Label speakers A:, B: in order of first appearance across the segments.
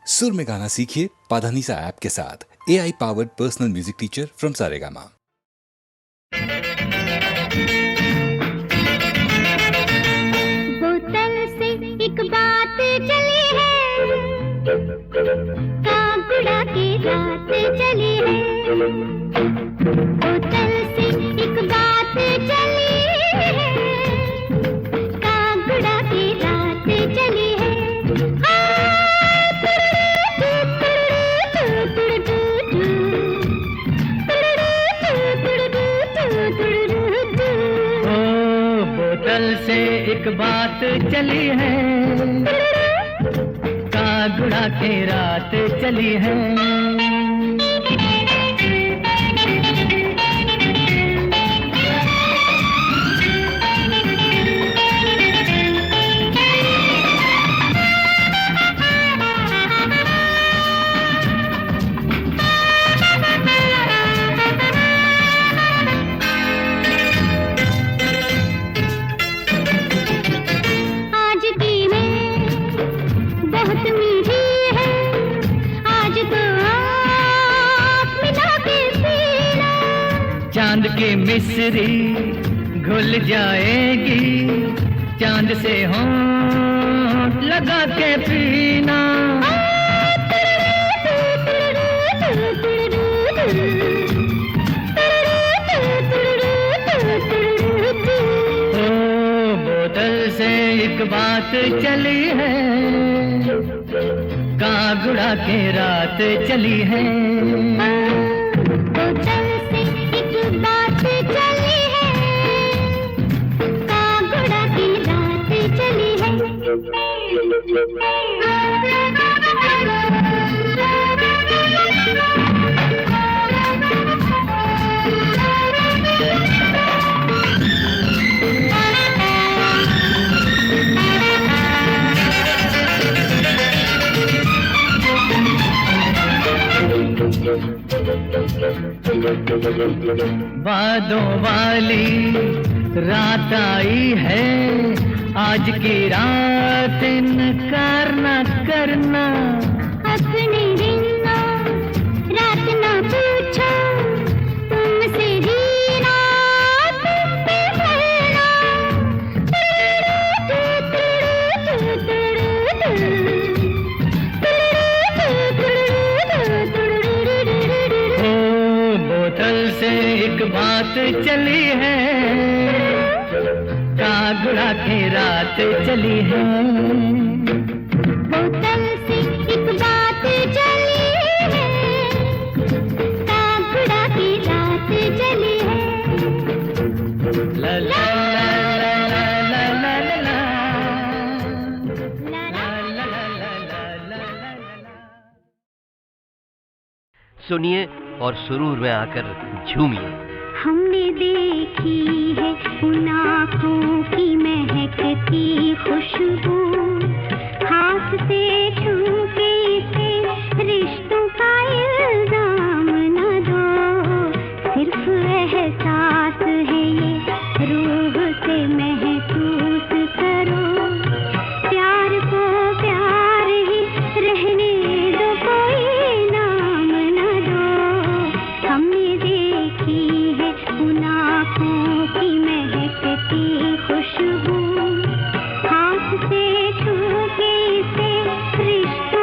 A: सुर में गाना सीखिए पाधानीसा ऐप के साथ। AI powered personal music teacher from Saregama.
B: बोतल से एक बात चली है, कागुड़ा की रात चली है। बोतल से एक बात चली है, कागुड़ा की रात चली है।
C: बोतल से एक बात चली है, कागुड़ा की रात चली है। चांद की मिस्री घुल जाएगी, चांद से होंठ लगा के पीना। ओ बोतल से एक बात चली है, कागुड़ा की रात चली है। बादों वाली रात आई है, आज की रात इनकार न करना।
B: अपने दिन ना रात ना पूछो, तुमसे जीना तुमसे मरना।
C: ओ बोतल से एक बात चली है, कागुड़ा की रात चली है।
B: बोतल से एक बात चली है, कागुड़ा की रात चली है।
C: ला ला ला ला ला ला ला ला।
D: सुनिए और सुरूर में आकर झूमिए।
B: हमने देखी है उन आँखों की महकती खुशबू, हाथ से छू के इसे रिश्तों का इल्जाम न दो। सिर्फ एहसास है ये, रूह से महसूस करो। प्यार को प्यार ही रहने दो, कोई नाम न दो। हमने देखी है उन आँखों की महकती खुशबू, हाथ से छू के इसे रिश्तों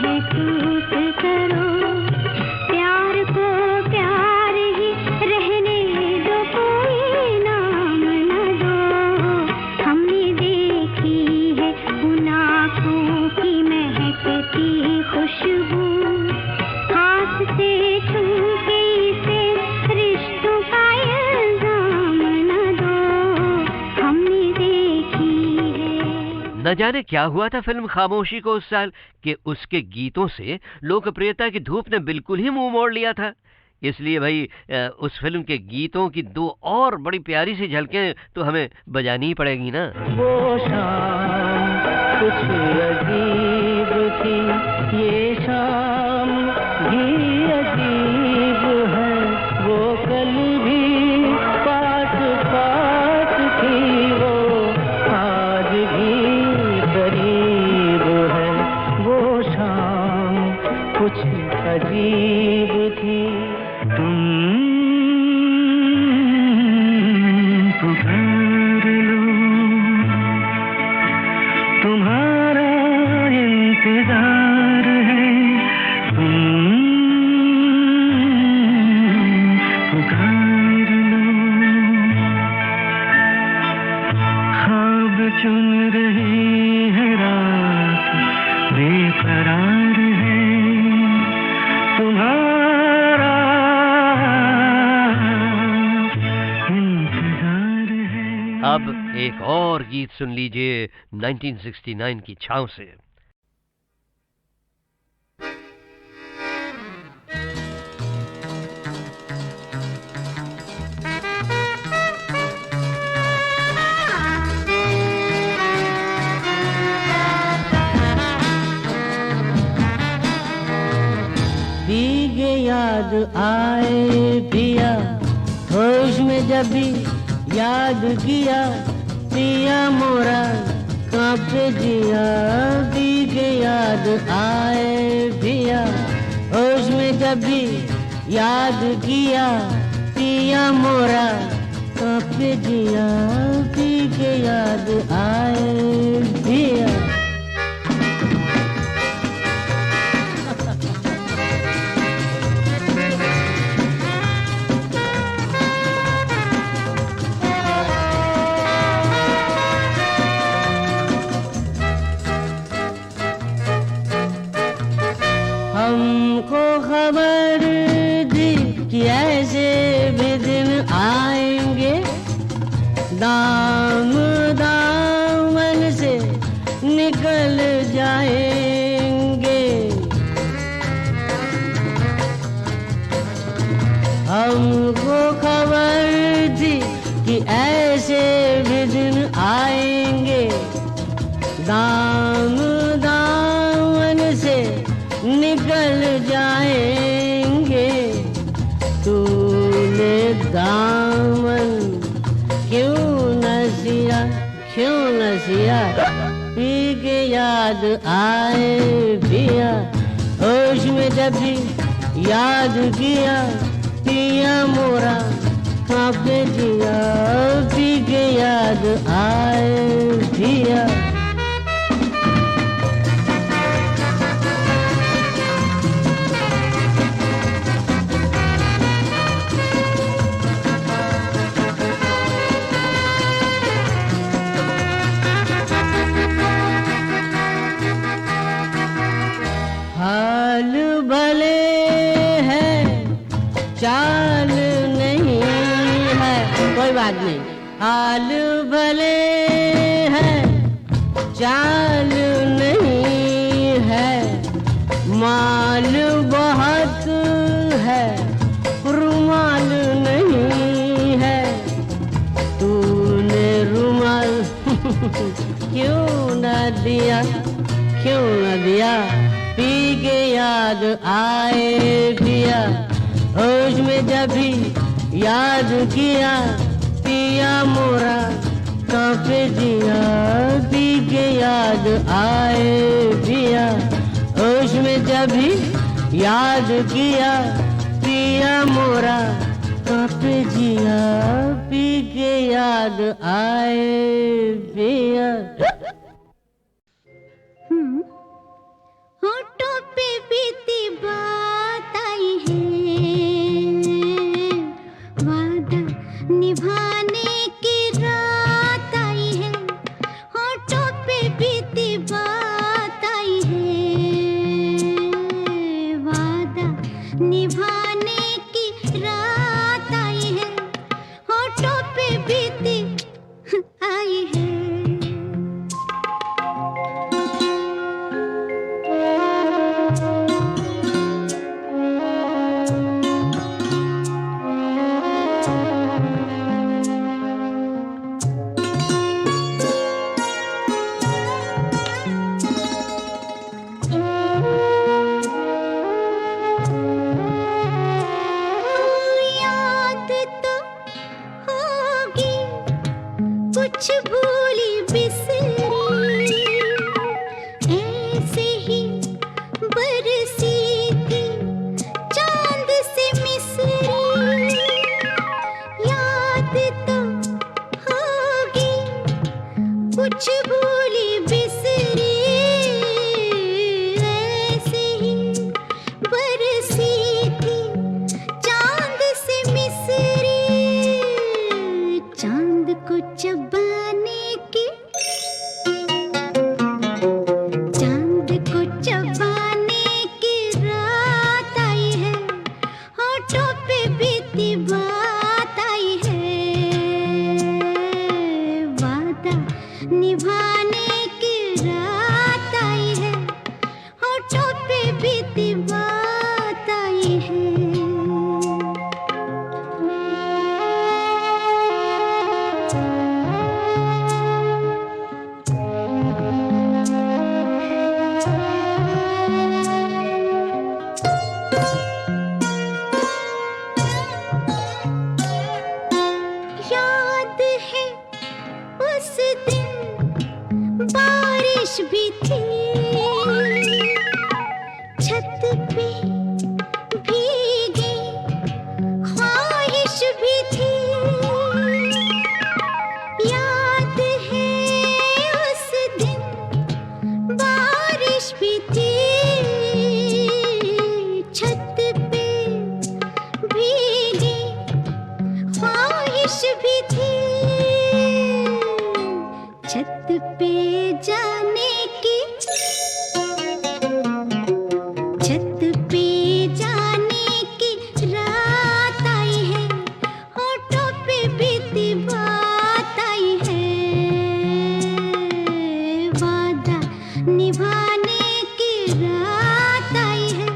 B: महसूस करो, प्यार को प्यार ही रहने दो, कोई नाम न दो। हमने देखी है उन आँखों की महकती खुशबू, हाथ से छू के इसे रिश्तों का इल्जाम न दो, हमने देखी है।
D: न जाने क्या हुआ था फिल्म खामोशी को उस साल कि उसके गीतों से लोकप्रियता की धूप ने बिल्कुल ही मुंह मोड़ लिया था। इसलिए भाई उस फिल्म के गीतों की दो और बड़ी प्यारी सी झलकें तो हमें बजानी ही पड़ेगी ना।
C: वो शाम कुछ अजीब थी, ये शाम भी अजीब है, वो कल भी पास पास थी, वो आज भी करीब है, वो शाम कुछ अजीब थी। तुम पुकार लो, तुम्हारा इंतजार है, तुम पुकार लो। ख्वाब चुन रही है रात, बेकरार है, तुम्हारा इंतजार है।
D: अब एक और गीत सुन लीजिए 1969 की छाँव से।
C: भीगे याद आए पिया, होश में जब भी याद किया, पिया मोरा कांपे जिया। भीगे याद आए पिया, होश में जब भी याद किया, पिया मोरा कांपे जिया। भीगे याद आए पिया। हमको खबर दी कि ऐसे भी दिन आएंगे, दाम दामन से निकल जाएंगे। हमको खबर थी कि ऐसे भी दिन आएंगे, दाम दामन से निकल जाएंगे। तूने दामन क्यों न सिया, क्यों न सिया। पी के याद आए पिया, होश में जब भी याद किया, पिया मोरा कांपे जिया। पी के याद आए पिया। हाल भले है, चाल नहीं है, कोई बात नहीं। हाल भले है, चाल नहीं है, माल बहुत है, रुमाल नहीं है। तूने रुमाल क्यों न दिया, क्यों न दिया। पी के याद आए पिया, होश में जब भी याद किया, पिया मोरा कांपे जिया। पी के याद आए पिया, होश में जब भी याद किया, पिया मोरा कांपे जिया। पी के याद आए पिया।
B: होठों निभाने की रात आई है, होठों पे बीती आई है। याद तो होगी कुछ भूली बिसरी, ऐसे ही बरसी थी चांद से मिसरी। याद तो होगी कुछ भूली बिसरी, ऐसे ही बरसी थी चांद से मिसरी। चांद को चबाने की, चांद को चबाने की रात आई है, होठों पे बीती बात आई है। वादा निभाने की रात आई है, होठों पे बीती बात आई है। याद है उस दिन बारिश भी थी, छत पे भीगी ख्वाहिश भी थी। याद है उस दिन बारिश भी थी, छत पे भीगी ख्वाहिश भी थी। छत पे जाने की, छत पे जाने की रात आई है, होठों पे बीती बात आई है। वादा निभाने की रात आई है,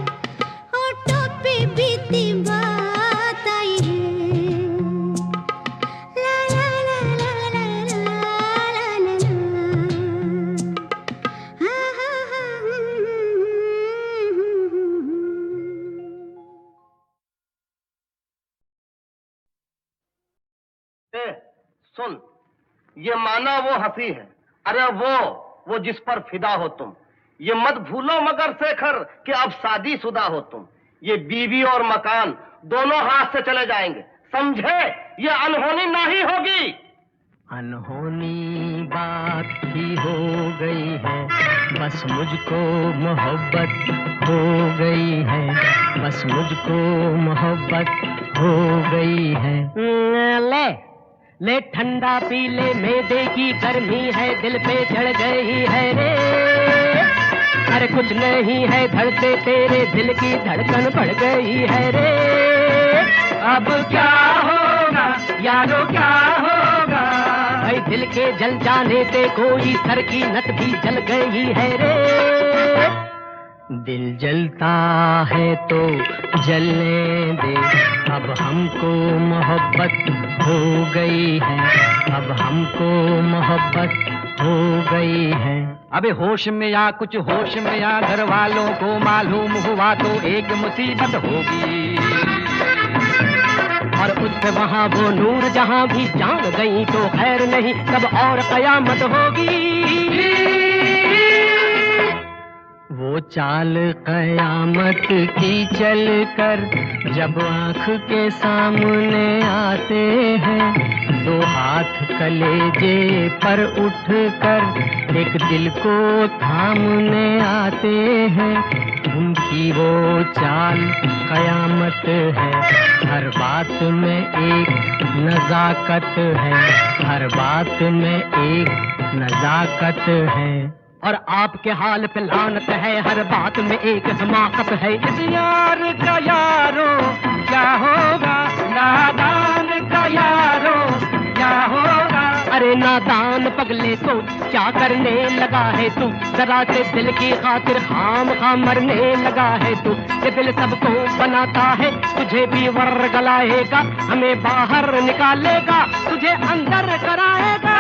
B: होठों पे बीती बात आई है। ला ला ला ला ला ला ला ला ला। हा हा हा।
E: ए, सुन, ये माना वो हंसी है, अरे वो जिस पर फिदा हो तुम। ये मत भूलो मगर शेखर कि अब शादीशुदा हो तुम। ये बीवी और मकान दोनों हाथ से चले जाएंगे, समझे? ये अनहोनी नहीं होगी।
C: अनहोनी बात ही हो गई है, बस मुझको मोहब्बत हो गई है, बस मुझको मोहब्बत हो गई है। ले ले ठंडा पी ले, मैदे की गर्मी है दिल पे चढ़ गई है रे। अरे कुछ नहीं है धड़के तेरे दिल की धड़कन बढ़ गई है रे। अब क्या होगा यारो क्या होगा, भाई दिल के जल जाने पे कोई सर की नस भी जल गई है रे। दिल जलता है तो जलने दे, अब हमको मोहब्बत हो गई है, अब हमको मोहब्बत हो गई है। अबे होश में आ, कुछ होश में आ, घर वालों को मालूम हुआ तो एक मुसीबत होगी। और उस पे वहाँ वो नूर जहाँ भी जान गई तो खैर नहीं, तब और कयामत होगी। वो चाल कयामत की चल कर जब आँख के सामने आते हैं, दो हाथ कलेजे पर उठ कर एक दिल को थामने आते हैं। उनकी वो चाल कयामत है, हर बात में एक नजाकत है, हर बात में एक नजाकत है। और आपके हाल पे लानत है, हर बात में एक हमाकत है। इस यार का यारो क्या होगा, नादान का यारो क्या होगा। अरे नादान पगले तो क्या करने लगा है तू, जरा से दिल की खातिर खाम खाम मरने लगा है तू। ये दिल सबको बनाता है, तुझे भी वर्गलाएगा, हमें बाहर निकालेगा, तुझे अंदर कराएगा।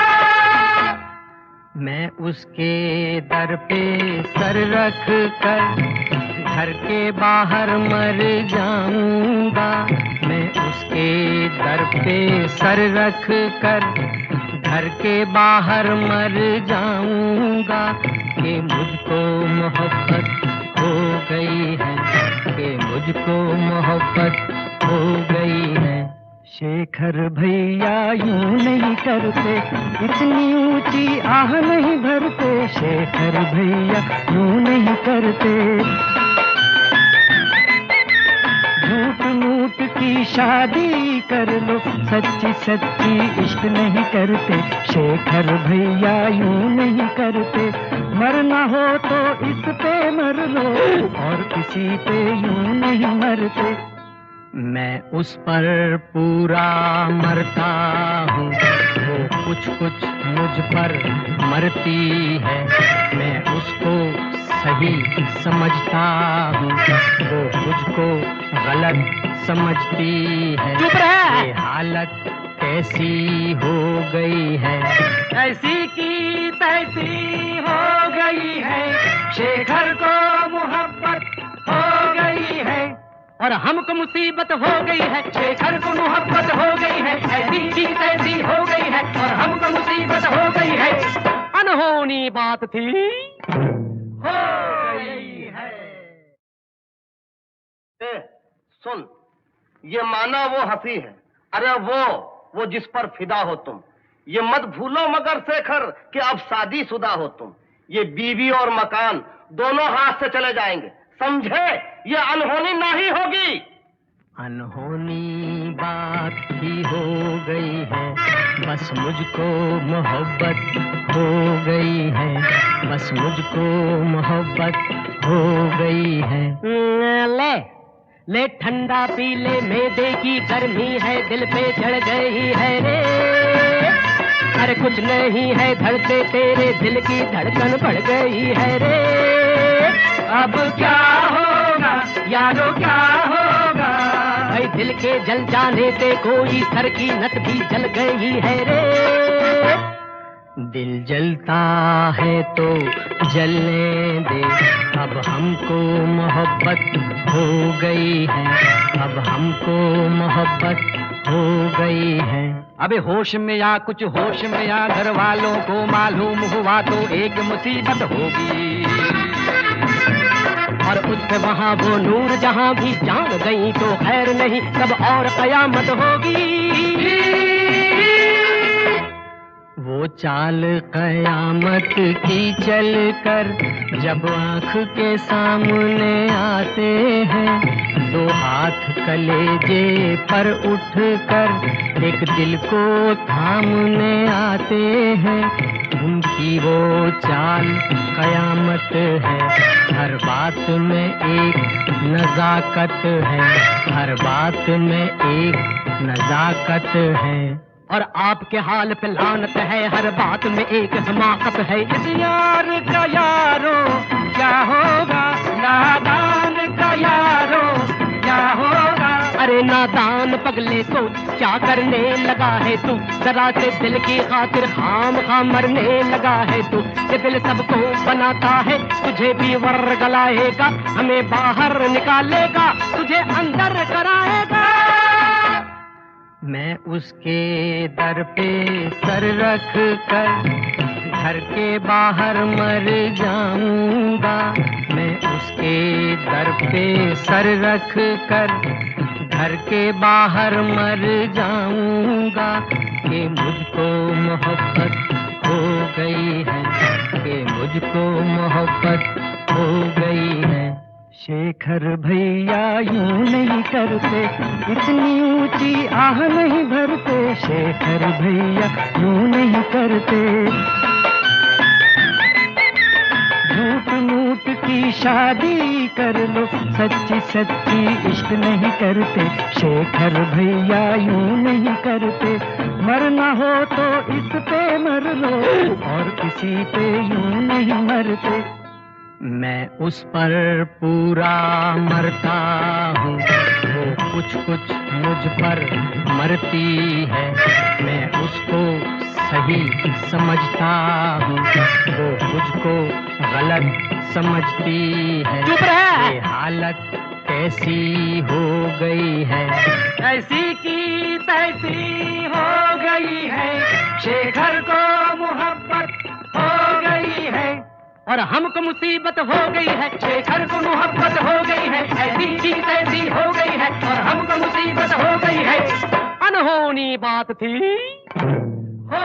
C: मैं उसके दर पे सर रख कर घर के बाहर मर जाऊंगा। मैं उसके दर पे सर रख कर घर के बाहर मर जाऊंगा। कि मुझको मोहब्बत हो गई है, कि मुझको मोहब्बत हो गई है। शेखर भैया यूं नहीं करते, इतनी ऊंची आह नहीं भरते। शेखर भैया यूं नहीं करते, झूठ मूठ की शादी कर लो, सच्ची सच्ची इश्क नहीं करते। शेखर भैया यूं नहीं करते, मरना हो तो इस पे मर लो, और किसी पे यूं नहीं मरते। मैं उस पर पूरा मरता हूँ, वो कुछ कुछ मुझ पर मरती है। मैं उसको सही समझता हूँ, वो मुझको गलत समझती है। चुप रह! ये हालत कैसी हो गई है, ऐसी की तैसी हो गई है। शेखर को मोहब्बत हो गई है और हमको मुसीबत हो गई है। शेखर को मोहब्बत हो गई है, ऐसी की तैसी हो गई है, और हमको मुसीबत हो गई है। अनहोनी बात थी, हो गई है।
E: सुन, ये माना वो हंसी है, अरे वो जिस पर फिदा हो तुम। ये मत भूलो मगर शेखर कि अब शादीशुदा हो तुम। ये बीवी और मकान दोनों हाथ से चले जाएंगे, समझे? ये अनहोनी नहीं होगी।
C: अनहोनी बात ही हो गई है, बस मुझको मोहब्बत हो गई है। बस मुझको मोहब्बत हो गई है। ले ठंडा पी ले, मैदे की गर्मी है दिल पे चढ़ गई है रे। अरे कुछ नहीं है धड़के, तेरे दिल की धड़कन बढ़ गई है रे। अब क्या होगा यारो, क्या होगा? भाई दिल के जल जाने से कोई सर की नस भी जल गई है रे। दिल जलता है तो जलने दे, अब हमको मोहब्बत हो गई है। अब हमको मोहब्बत हो गई है। अबे होश में या कुछ होश में या, घर वालों को मालूम हुआ तो एक मुसीबत होगी। और उस पे वहाँ वो नूर जहाँ भी जान गई तो खैर नहीं, तब और कयामत होगी। वो चाल कयामत की चल कर जब आँख के सामने आते हैं, दो हाथ कलेजे पर उठ कर एक दिल को थामने आते हैं। उनकी वो चाल कयामत है, हर बात में एक नजाकत है, हर बात में एक नजाकत है। और आपके हाल पे लानत है, हर बात में एक हमाकत है। इस यार का यारो क्या होगा, नादान का यारो क्या होगा। अरे नादान पगले तो क्या करने लगा है तू, जरा से दिल की खातिर खाम खाम मरने लगा है तू। ये दिल सबको बनाता है, तुझे भी वर्गलाएगा, हमें बाहर निकालेगा, तुझे अंदर कराएगा। मैं उसके दर पे सर रख कर घर के बाहर मर जाऊंगा। मैं उसके दर पे सर रख कर घर के बाहर मर जाऊंगा। कि मुझको मोहब्बत हो गई है, कि मुझको मोहब्बत हो गई है। शेखर भैया यूं नहीं करते, इतनी ऊंची आह नहीं भरते। शेखर भैया यूं नहीं करते, झूठ मूठ की शादी कर लो, सच्ची सच्ची इश्क नहीं करते, शेखर भैया यूं नहीं करते, मरना हो तो इस पे मर लो और किसी पे यूं नहीं मरते। मैं उस पर पूरा मरता हूँ, वो कुछ कुछ मुझ पर मरती है, मैं उसको सही समझता हूँ, वो मुझको गलत समझती है। चुप रह! ये हालत कैसी हो गई है, ऐसी की तैसी हो गई है, शेखर को मोहब्बत हो गई है और हमको मुसीबत हो गई है, शेखर को मोहब्बत हो गई है, ऐसी चीज ऐसी हो गई है और हमको मुसीबत हो गई है। अनहोनी बात थी हो